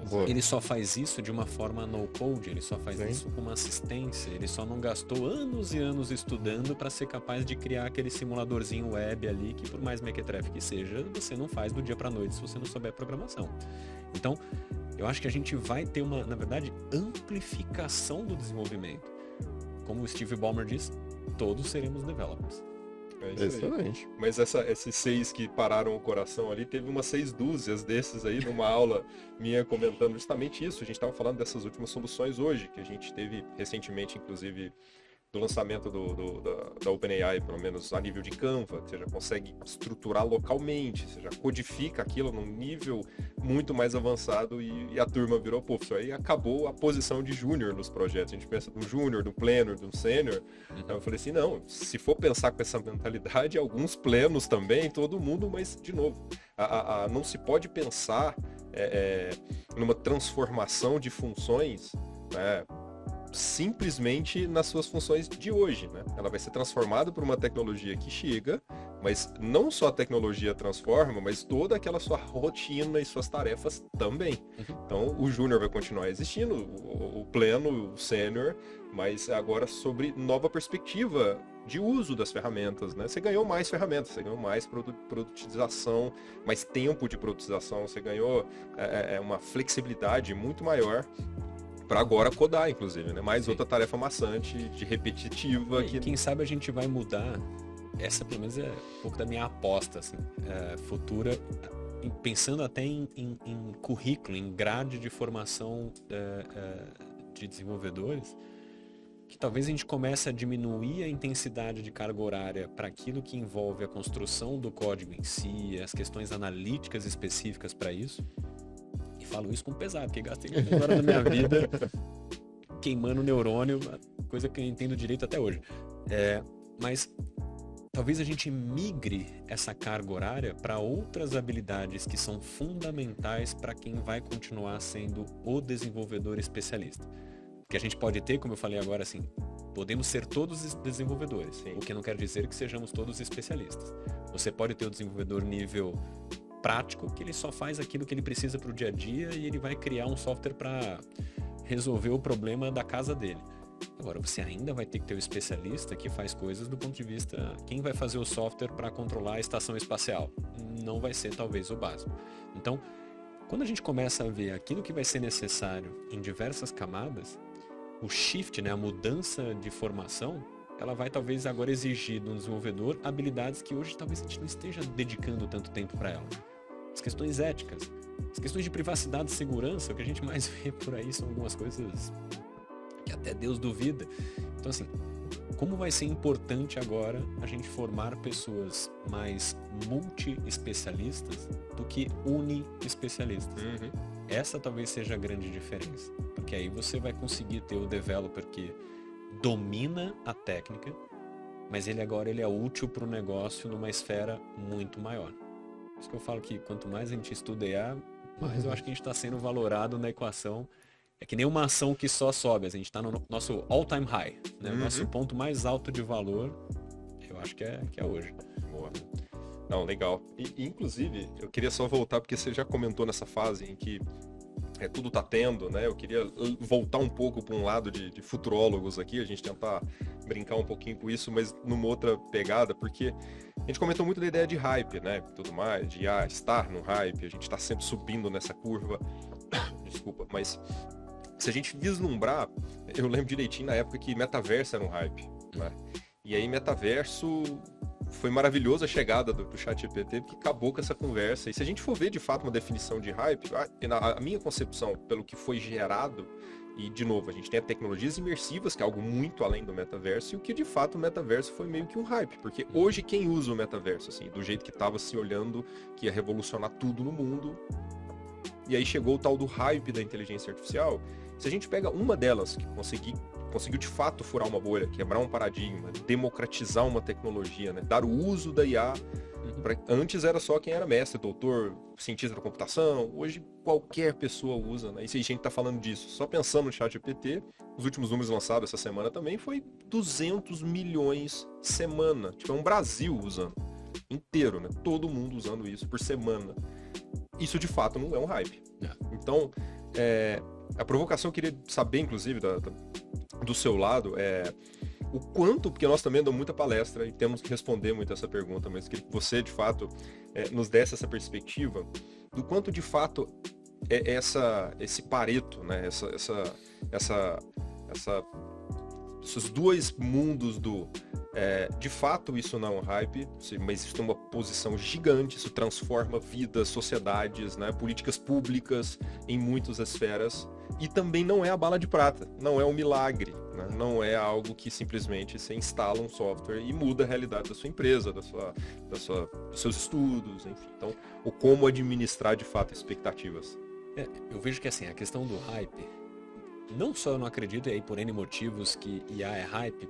Boa. Ele só faz isso de uma forma no-code, ele só faz Sim. isso com uma assistência, ele só não gastou anos e anos estudando para ser capaz de criar aquele simuladorzinho web ali, que por mais mequetrefe que seja, você não faz do dia para noite se você não souber programação. Então, eu acho que a gente vai ter na verdade, amplificação do desenvolvimento. Como o Steve Ballmer diz, todos seremos developers. É isso aí. Excelente. Mas esses 6 que pararam o coração ali, teve umas 6 dúzias desses aí numa aula minha comentando justamente isso. A gente estava falando dessas últimas soluções hoje, que a gente teve recentemente, inclusive, do lançamento da OpenAI, pelo menos a nível de Canva, que você já consegue estruturar localmente, você já codifica aquilo num nível muito mais avançado e a turma virou, pô, isso aí acabou a posição de júnior nos projetos. A gente pensa no júnior, no pleno, no sênior. Aí eu falei assim, não, se for pensar com essa mentalidade, alguns plenos também, todo mundo, mas, de novo, não se pode pensar numa transformação de funções, né, simplesmente nas suas funções de hoje, né? Ela vai ser transformada por uma tecnologia que chega, mas não só a tecnologia transforma, mas toda aquela sua rotina e suas tarefas também. Então, o júnior vai continuar existindo, o pleno, o sênior, mas agora sobre nova perspectiva de uso das ferramentas, né? Você ganhou mais ferramentas, você ganhou mais produtização, mais tempo de produtização, você ganhou uma flexibilidade muito maior para agora codar, inclusive, né? Mais outra tarefa maçante, de repetitiva. E quem sabe a gente vai mudar, essa pelo menos é um pouco da minha aposta, assim, futura, pensando até em currículo, em grade de formação de desenvolvedores, que talvez a gente comece a diminuir a intensidade de carga horária para aquilo que envolve a construção do código em si, as questões analíticas específicas para isso. Falo isso com pesar, porque gastei muitas horas da minha vida queimando neurônio coisa que eu entendo direito até hoje. Mas talvez a gente migre essa carga horária para outras habilidades que são fundamentais para quem vai continuar sendo o desenvolvedor especialista. Que a gente pode ter, como eu falei agora, assim, podemos ser todos desenvolvedores, o que não quer dizer que sejamos todos especialistas. Você pode ter o desenvolvedor nível prático, que ele só faz aquilo que ele precisa para o dia a dia e ele vai criar um software para resolver o problema da casa dele. Agora, você ainda vai ter que ter o especialista que faz coisas do ponto de vista... Quem vai fazer o software para controlar a estação espacial? Não vai ser, talvez, o básico. Então, quando a gente começa a ver aquilo que vai ser necessário em diversas camadas, o shift, né, a mudança de formação, ela vai talvez agora exigir do desenvolvedor habilidades que hoje talvez a gente não esteja dedicando tanto tempo para ela. As questões éticas, as questões de privacidade e segurança, o que a gente mais vê por aí são algumas coisas que até Deus duvida. Então, assim, como vai ser importante agora a gente formar pessoas mais multi-especialistas do que uni-especialistas? Essa talvez seja a grande diferença, porque aí você vai conseguir ter o developer que domina a técnica, mas ele é útil para o negócio numa esfera muito maior. Por isso que eu falo que quanto mais a gente estuda IA, mais eu acho que a gente está sendo valorado na equação. É que nem uma ação que só sobe, a gente está no nosso all-time high, né? O nosso ponto mais alto de valor, eu acho que é hoje. Boa. Não, legal. E, inclusive, eu queria só voltar, porque você já comentou nessa fase em que tudo tá tendo, né? Eu queria voltar um pouco para um lado de futurólogos aqui, a gente tentar brincar um pouquinho com isso, mas numa outra pegada, porque a gente comentou muito da ideia de hype, né? Tudo mais, de estar no hype, a gente está sempre subindo nessa curva. Desculpa, mas se a gente vislumbrar, eu lembro direitinho na época que metaverso era um hype, né? E aí metaverso foi maravilhosa a chegada do ChatGPT, porque acabou com essa conversa. E se a gente for ver de fato uma definição de hype, a minha concepção, pelo que foi gerado, e de novo, a gente tem tecnologias imersivas, que é algo muito além do metaverso, e o que de fato o metaverso foi meio que um hype, porque hoje quem usa o metaverso, assim, do jeito que estava se olhando, que ia revolucionar tudo no mundo, e aí chegou o tal do hype da inteligência artificial. Se a gente pega uma delas que conseguiu de fato furar uma bolha, quebrar um paradigma, democratizar uma tecnologia, né? Dar o uso da IA. Antes era só quem era mestre, doutor, cientista da computação. Hoje qualquer pessoa usa, né? E se a gente está falando disso, só pensando no ChatGPT, os últimos números lançados essa semana também foi 200 milhões semana. Tipo, é um Brasil usando inteiro, né? Todo mundo usando isso por semana. Isso de fato não é um hype. Então, a provocação eu queria saber, inclusive, do seu lado, o quanto, porque nós também damos muita palestra e temos que responder muito essa pergunta, mas queria que você, de fato, nos desse essa perspectiva do quanto, de fato, esse Pareto, né? Esses dois mundos de fato isso não é um hype, mas isso tem uma posição gigante, isso transforma vidas, sociedades, né, políticas públicas em muitas esferas, e também não é a bala de prata, não é um milagre, né, não é algo que simplesmente você instala um software e muda a realidade da sua empresa, dos seus estudos, enfim. Então, o como administrar de fato expectativas. Eu vejo que assim, a questão do hype, não só eu não acredito, e aí por N motivos que IA é hype,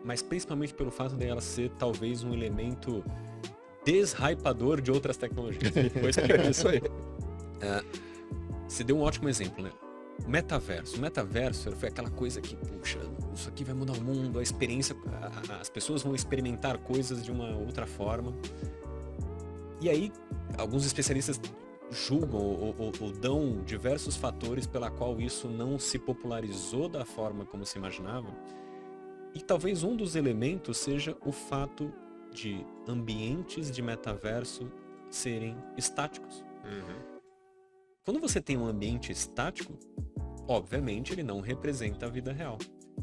mas principalmente pelo fato de ela ser talvez um elemento deshypador de outras tecnologias. Pois é isso aí. Você deu um ótimo exemplo, né? O metaverso foi aquela coisa que, puxa, isso aqui vai mudar o mundo, a experiência, as pessoas vão experimentar coisas de uma outra forma. E aí, alguns especialistas julgam ou dão diversos fatores pela qual isso não se popularizou da forma como se imaginava. E talvez um dos elementos seja o fato de ambientes de metaverso serem estáticos. Quando você tem um ambiente estático, obviamente ele não representa a vida real.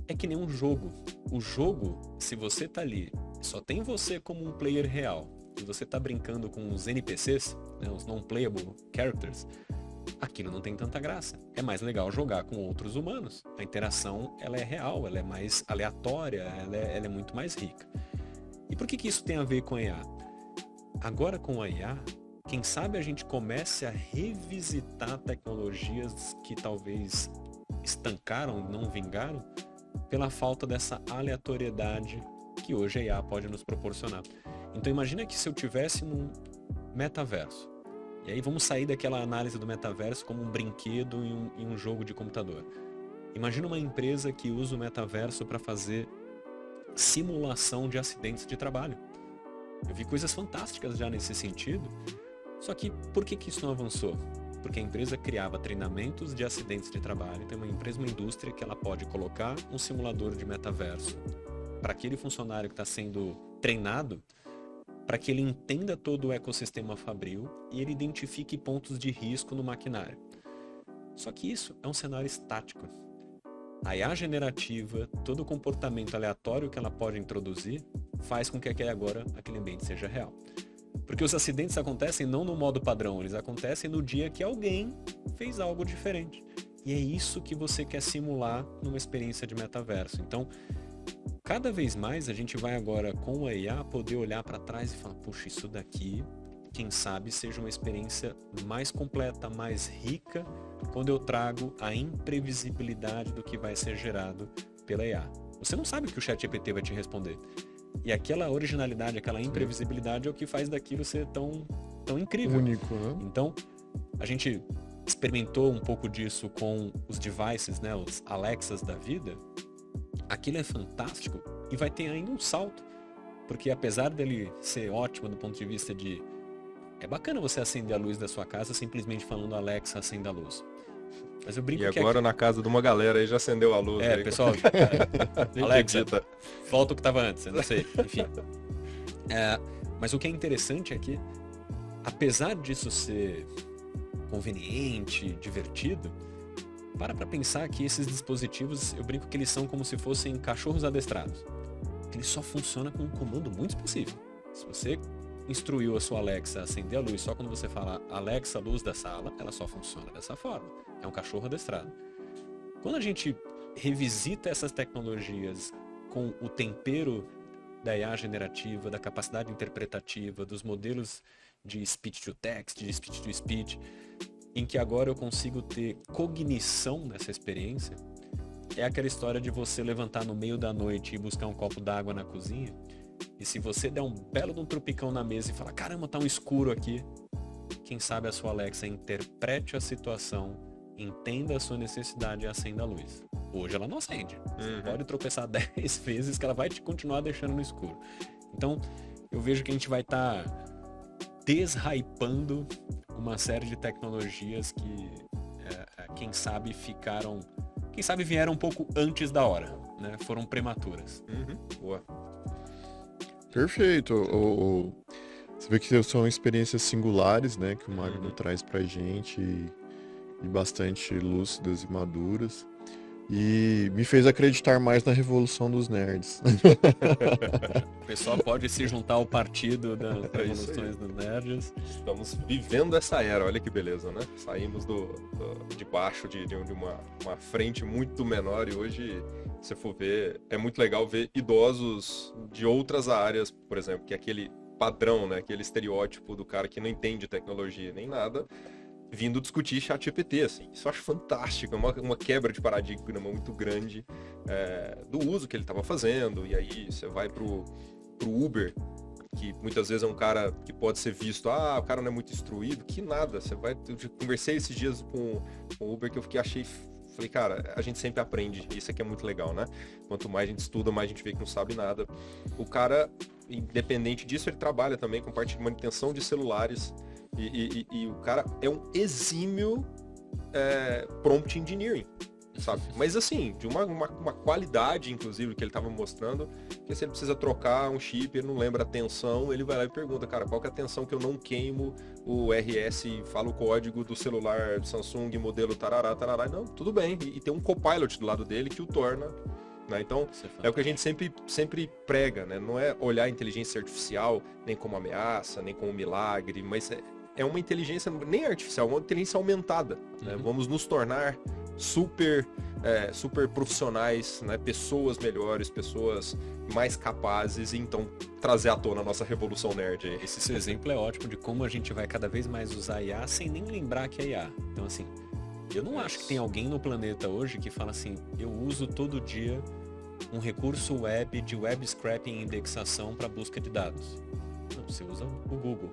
É que nem um jogo. O jogo, se você tá ali, só tem você como um player real, e você tá brincando com os NPCs, né, os non-playable characters, aquilo não tem tanta graça. É mais legal jogar com outros humanos. A interação, ela é real, ela é mais aleatória, ela é muito mais rica. E por que isso tem a ver com a IA? Agora com a IA, quem sabe a gente comece a revisitar tecnologias que talvez estancaram, não vingaram, pela falta dessa aleatoriedade que hoje a IA pode nos proporcionar. Então imagina que se eu tivesse num metaverso, e aí vamos sair daquela análise do metaverso como um brinquedo em um jogo de computador. Imagina uma empresa que usa o metaverso para fazer simulação de acidentes de trabalho. Eu vi coisas fantásticas já nesse sentido, só que por que isso não avançou? Porque a empresa criava treinamentos de acidentes de trabalho, tem uma empresa, uma indústria que ela pode colocar um simulador de metaverso para aquele funcionário que está sendo treinado, para que ele entenda todo o ecossistema fabril e ele identifique pontos de risco no maquinário. Só que isso é um cenário estático. A IA generativa, todo o comportamento aleatório que ela pode introduzir, faz com que aquele ambiente seja real. Porque os acidentes acontecem não no modo padrão, eles acontecem no dia que alguém fez algo diferente. E é isso que você quer simular numa experiência de metaverso. Então, cada vez mais a gente vai agora com a IA poder olhar para trás e falar, puxa, isso daqui, quem sabe seja uma experiência mais completa, mais rica, quando eu trago a imprevisibilidade do que vai ser gerado pela IA. Você não sabe o que o ChatGPT vai te responder. E aquela originalidade, aquela imprevisibilidade é o que faz daquilo ser tão incrível. Único, né? Então, a gente experimentou um pouco disso com os devices, né, os Alexas da vida. Aquilo é fantástico e vai ter ainda um salto. Porque apesar dele ser ótimo do ponto de vista de... É bacana você acender a luz da sua casa simplesmente falando Alexa, acenda a luz. Mas eu brinco e agora na casa de uma galera aí já acendeu a luz. É, aí. Pessoal, Alexa, volta o que estava antes, eu não sei, enfim. Mas o que é interessante é que, apesar disso ser conveniente, divertido, para pensar que esses dispositivos, eu brinco que eles são como se fossem cachorros adestrados. Eles só funcionam com um comando muito específico. Se você instruiu a sua Alexa a acender a luz só quando você fala Alexa, luz da sala, ela só funciona dessa forma. É um cachorro adestrado. Quando a gente revisita essas tecnologias com o tempero da IA generativa, da capacidade interpretativa, dos modelos de speech to text, de speech to speech, em que agora eu consigo ter cognição nessa experiência, é aquela história de você levantar no meio da noite e buscar um copo d'água na cozinha, e se você der um belo de um tropicão na mesa e falar, caramba, tá um escuro aqui, quem sabe a sua Alexa interprete a situação, entenda a sua necessidade e acenda a luz. Hoje ela não acende. Você pode tropeçar 10 vezes que ela vai te continuar deixando no escuro. Então, eu vejo que a gente vai estar deshypando uma série de tecnologias que, quem sabe, vieram um pouco antes da hora, né? Foram prematuras. Boa. Perfeito. Você vê que são experiências singulares, né, que o Magno traz pra gente e bastante lúcidas e maduras. E me fez acreditar mais na revolução dos nerds. O pessoal pode se juntar ao partido das revoluções dos nerds. Estamos vivendo essa era, olha que beleza, né? Saímos de baixo de uma frente muito menor e hoje, se for ver, é muito legal ver idosos de outras áreas, por exemplo, que é aquele padrão, né? Aquele estereótipo do cara que não entende tecnologia nem nada, vindo discutir ChatGPT, assim. Isso eu acho fantástico, é uma quebra de paradigma muito grande do uso que ele estava fazendo. E aí você vai pro Uber, que muitas vezes é um cara que pode ser visto, o cara não é muito instruído, que nada. Eu conversei esses dias com o Uber que falei, cara, a gente sempre aprende, isso aqui é muito legal, né? Quanto mais a gente estuda, mais a gente vê que não sabe nada. O cara, independente disso, ele trabalha também com parte de manutenção de celulares. E o cara é um exímio prompt engineering, sabe? Mas assim, de uma qualidade, inclusive, que ele estava mostrando, que se ele precisa trocar um chip, ele não lembra a tensão, ele vai lá e pergunta, cara, qual que é a tensão que eu não queimo o RS, fala o código do celular do Samsung, modelo tarará, não, tudo bem. E tem um copilot do lado dele que o torna... Então, é o que a gente sempre prega, né? Não é olhar a inteligência artificial nem como ameaça, nem como milagre, mas é uma inteligência nem artificial, uma inteligência aumentada. Né? Vamos nos tornar super profissionais, né? Pessoas melhores, pessoas mais capazes, e então trazer à tona a nossa revolução nerd aí. Esse seu exemplo é ótimo de como a gente vai cada vez mais usar IA sem nem lembrar que é IA. Então, assim, Eu não acho que tem alguém no planeta hoje que fala assim, eu uso todo dia um recurso web de web scraping e indexação para busca de dados. Não, você usa o Google.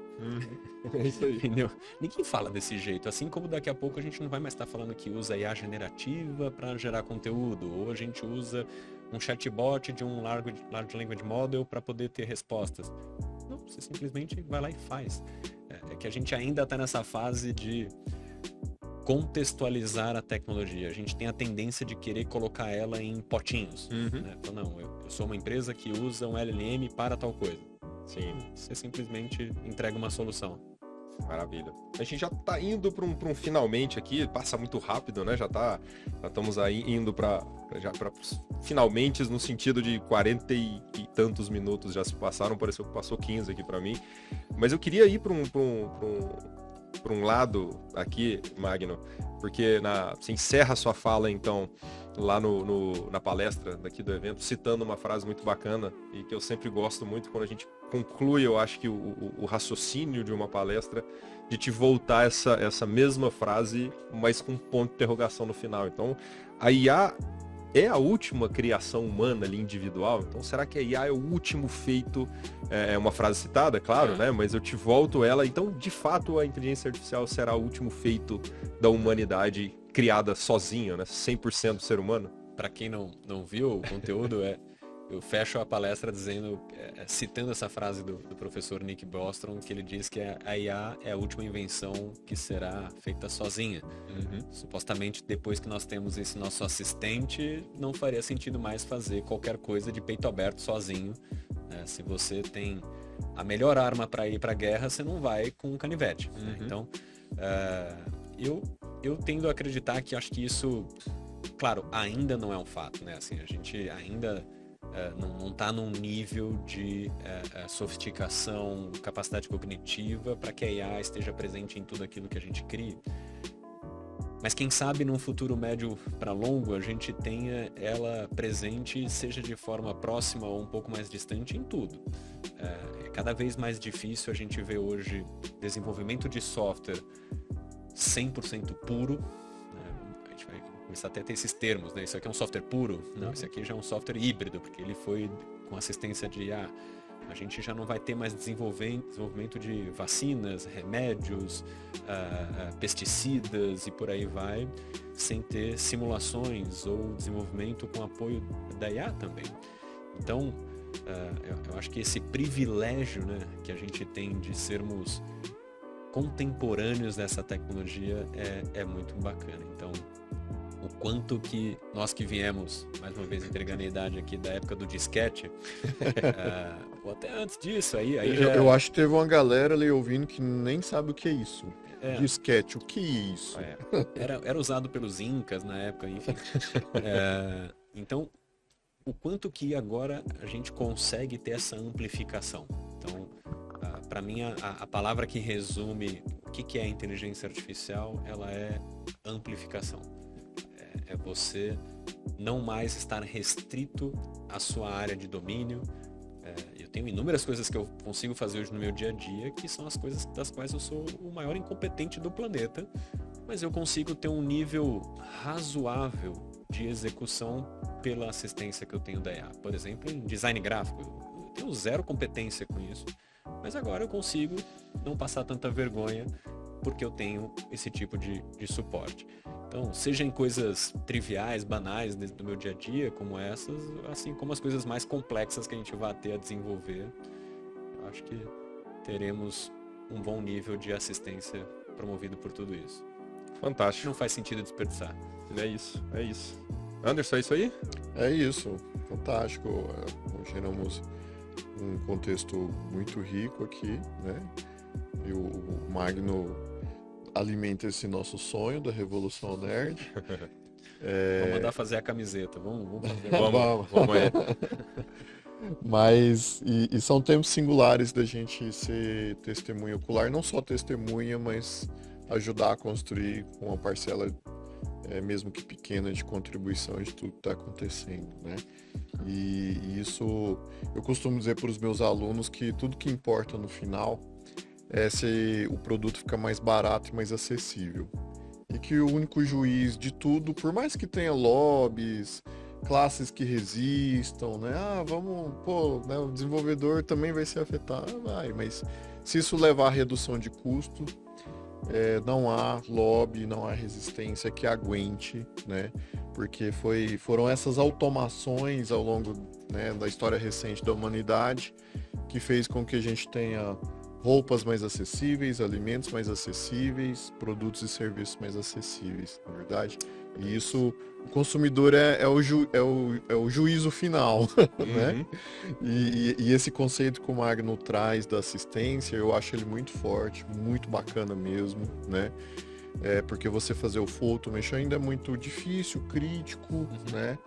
É isso aí. Entendeu? Ninguém fala desse jeito. Assim como daqui a pouco a gente não vai mais estar falando que usa IA generativa para gerar conteúdo, ou a gente usa um chatbot de um large language model para poder ter respostas. Não, você simplesmente vai lá e faz. É que a gente ainda está nessa fase de contextualizar a tecnologia. A gente tem a tendência de querer colocar ela em potinhos. Né? Então, não, eu sou uma empresa que usa um LLM para tal coisa. Sim. Você simplesmente entrega uma solução. Maravilha. A gente já tá indo para um finalmente aqui, passa muito rápido, né? Já estamos aí indo para finalmente, no sentido de 40 e tantos minutos já se passaram, pareceu que passou 15 aqui para mim. Mas eu queria ir para um lado aqui, Magno, porque você encerra a sua fala, então, lá na palestra daqui do evento, citando uma frase muito bacana e que eu sempre gosto muito quando a gente conclui, eu acho que o raciocínio de uma palestra, de te voltar essa mesma frase, mas com um ponto de interrogação no final. Então, a IA é a última criação humana ali, individual? Então, será que a IA é o último feito? É uma frase citada, claro, né? Mas eu te volto ela. Então, de fato, a inteligência artificial será o último feito da humanidade criada sozinha, né? 100% ser humano? Para quem não viu, o conteúdo eu fecho a palestra dizendo, citando essa frase do professor Nick Bostrom, que ele diz que a IA é a última invenção que será feita sozinha. Supostamente, depois que nós temos esse nosso assistente, não faria sentido mais fazer qualquer coisa de peito aberto sozinho. Se você tem a melhor arma para ir para a guerra, você não vai com um canivete. Né? Então, eu tendo a acreditar que acho que isso, claro, ainda não é um fato, né? Assim, a gente ainda não está num nível de sofisticação, capacidade cognitiva para que a IA esteja presente em tudo aquilo que a gente cria. Mas quem sabe num futuro médio para longo a gente tenha ela presente, seja de forma próxima ou um pouco mais distante, em tudo. É cada vez mais difícil a gente ver hoje desenvolvimento de software 100% puro. A gente vai começar até a ter esses termos, né? Isso aqui é um software puro? Não, esse aqui já é um software híbrido, porque ele foi com assistência de IA. A gente já não vai ter mais desenvolvimento de vacinas, remédios, pesticidas e por aí vai, sem ter simulações ou desenvolvimento com apoio da IA também. Então, eu acho que esse privilégio, né, que a gente tem de sermos contemporâneos dessa tecnologia é muito bacana. Então, o quanto que nós que viemos, mais uma vez entregando a idade aqui, da época do disquete, ou até antes disso, aí já... Eu acho que teve uma galera ali ouvindo que nem sabe o que é isso. Disquete, o que é isso? Era usado pelos incas na época, enfim. Então, o quanto que agora a gente consegue ter essa amplificação. Então, para mim, a palavra que resume o que é a inteligência artificial, ela é amplificação. É você não mais estar restrito à sua área de domínio. Eu tenho inúmeras coisas que eu consigo fazer hoje no meu dia a dia, que são as coisas das quais eu sou o maior incompetente do planeta, mas eu consigo ter um nível razoável de execução pela assistência que eu tenho da IA. Por exemplo, em design gráfico, eu tenho zero competência com isso, mas agora eu consigo não passar tanta vergonha porque eu tenho esse tipo de suporte. Então, seja em coisas triviais, banais do meu dia a dia, como essas, assim como as coisas mais complexas que a gente vai ter a desenvolver, eu acho que teremos um bom nível de assistência promovido por tudo isso. Fantástico. Não faz sentido desperdiçar. É isso. Anderson, é isso aí? É isso, fantástico. Geramos um contexto muito rico aqui, né? E o Magno alimenta esse nosso sonho da Revolução Nerd. Vamos mandar fazer a camiseta, vamos fazer. Vamos aí. Mas, e são tempos singulares da gente ser testemunha ocular, não só testemunha, mas ajudar a construir com uma parcela, mesmo que pequena, de contribuição de tudo que está acontecendo, né? E isso, eu costumo dizer para os meus alunos que tudo que importa no final é se o produto fica mais barato e mais acessível. e que o único juiz de tudo, por mais que tenha lobbies, classes que resistam, né? Né, o desenvolvedor também vai ser afetado, vai, mas se isso levar à redução de custo, não há lobby, não há resistência que aguente, né? Porque foram essas automações ao longo, né, da história recente da humanidade que fez com que a gente tenha roupas mais acessíveis, alimentos mais acessíveis, produtos e serviços mais acessíveis, na verdade. E isso, o consumidor é o juízo final, né? E esse conceito que o Magno traz da assistência, eu acho ele muito forte, muito bacana mesmo, né? Porque você fazer o photomesh ainda é muito difícil, crítico, né?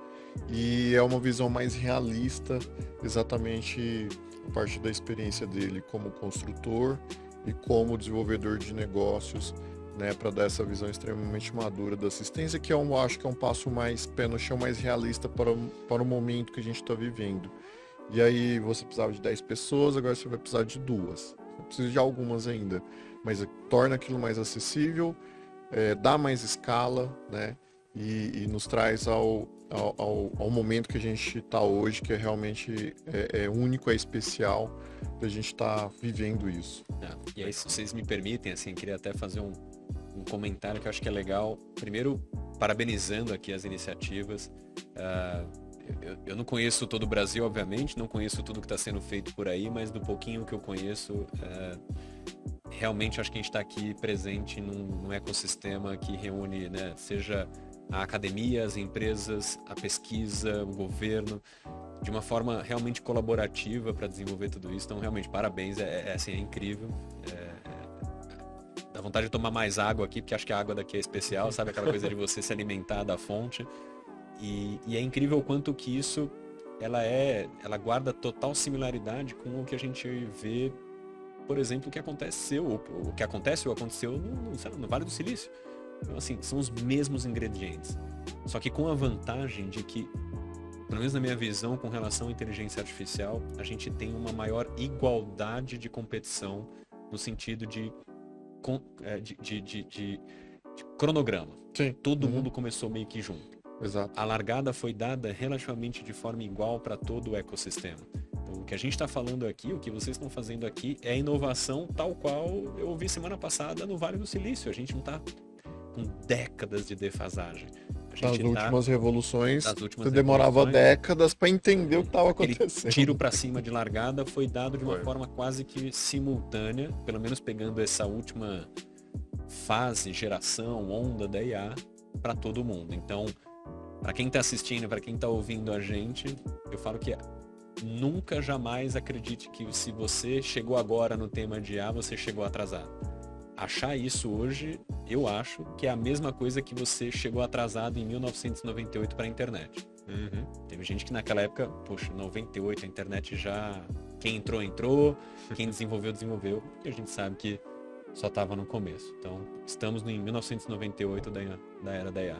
E é uma visão mais realista, exatamente a partir da experiência dele como construtor e como desenvolvedor de negócios, né, para dar essa visão extremamente madura da assistência, que eu acho que é um passo mais pé no chão, mais realista para o momento que a gente está vivendo. E aí você precisava de 10 pessoas, agora você vai precisar de 2. Você precisa de algumas ainda, mas torna aquilo mais acessível, dá mais escala, né, e nos traz ao momento que a gente está hoje, que é realmente único, é especial, da gente estar vivendo isso. E aí, se vocês me permitem, assim, queria até fazer um comentário que eu acho que é legal. Primeiro, parabenizando aqui as iniciativas. Eu não conheço todo o Brasil, obviamente, não conheço tudo que está sendo feito por aí, mas do pouquinho que eu conheço, realmente acho que a gente está aqui presente num ecossistema que reúne, né, seja a academia, as empresas, a pesquisa, o governo, de uma forma realmente colaborativa para desenvolver tudo isso. Então, realmente, parabéns, assim, é incrível. Dá vontade de tomar mais água aqui, porque acho que a água daqui é especial, sabe? Aquela coisa de você se alimentar da fonte. E é incrível o quanto que isso, ela guarda total similaridade com o que a gente vê, por exemplo, o que aconteceu no Vale do Silício. Então, assim, são os mesmos ingredientes. Só que com a vantagem de que, pelo menos na minha visão, com relação à inteligência artificial, a gente tem uma maior igualdade de competição no sentido de cronograma. Sim. Todo mundo começou meio que junto. Exato. A largada foi dada relativamente de forma igual para todo o ecossistema. Então, o que a gente está falando aqui, o que vocês estão fazendo aqui, é inovação tal qual eu ouvi semana passada no Vale do Silício. A gente não está com décadas de defasagem. Nas últimas revoluções, você demorava décadas para entender o que estava acontecendo. Aquele tiro para cima de largada foi dado de uma forma quase que simultânea, pelo menos pegando essa última fase, geração, onda da IA, para todo mundo. Então, para quem está assistindo, para quem está ouvindo a gente, eu falo que nunca, jamais acredite que se você chegou agora no tema de IA, você chegou atrasado. Achar isso hoje, eu acho que é a mesma coisa que você chegou atrasado em 1998 para a internet. Teve gente que naquela época, poxa, 98 a internet já... Quem entrou, quem desenvolveu, e a gente sabe que só estava no começo. Então, estamos em 1998 da era da IA.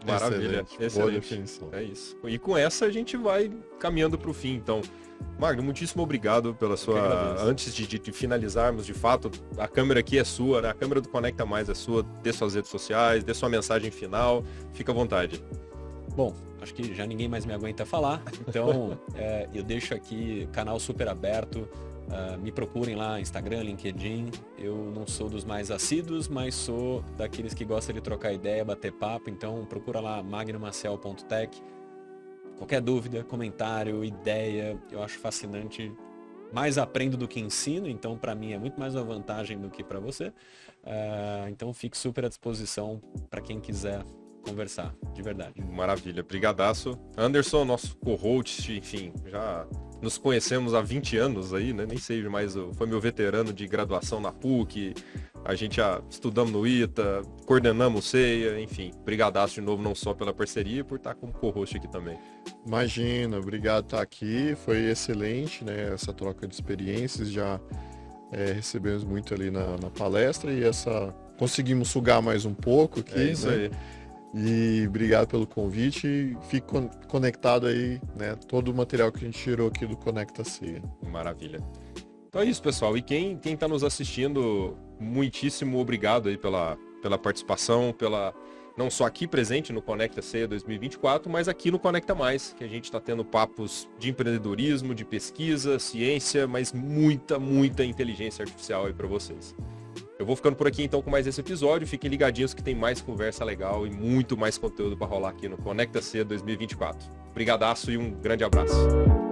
Maravilha, excelente. Boa definição. É isso. E com essa a gente vai caminhando para o fim, então. Magno, muitíssimo obrigado pela sua... Antes de finalizarmos, de fato, a câmera aqui é sua, né? A câmera do Conecta Mais é sua. Dê suas redes sociais, dê sua mensagem final. Fica à vontade. Bom, acho que já ninguém mais me aguenta falar. Então, eu deixo aqui canal super aberto. Me procurem lá, Instagram, LinkedIn. Eu não sou dos mais assíduos, mas sou daqueles que gostam de trocar ideia, bater papo. Então, procura lá magnomacel.tech. Qualquer dúvida, comentário, ideia, eu acho fascinante. Mais aprendo do que ensino, então para mim é muito mais uma vantagem do que para você. Então fique super à disposição para quem quiser conversar, de verdade. Maravilha, brigadaço. Anderson, nosso co-host, enfim, já nos conhecemos há 20 anos aí, né? Nem sei mais, foi meu veterano de graduação na PUC, a gente já estudamos no ITA, coordenamos o CEIA, enfim, brigadaço de novo, não só pela parceria, por estar como co-host aqui também. Imagina, obrigado por estar aqui, foi excelente, né? Essa troca de experiências, já recebemos muito ali na palestra e conseguimos sugar mais um pouco aqui. É isso, né? Aí. E obrigado pelo convite. Fique conectado aí, né? Todo o material que a gente tirou aqui do Conecta CEIA. Maravilha. Então é isso, pessoal. E quem está nos assistindo, muitíssimo obrigado aí pela participação, não só aqui presente no Conecta CEA 2024, mas aqui no Conecta Mais, que a gente está tendo papos de empreendedorismo, de pesquisa, ciência, mas muita inteligência artificial aí para vocês. Eu vou ficando por aqui então com mais esse episódio. Fiquem ligadinhos que tem mais conversa legal e muito mais conteúdo para rolar aqui no Conecta CEA 2024. Brigadaço e um grande abraço.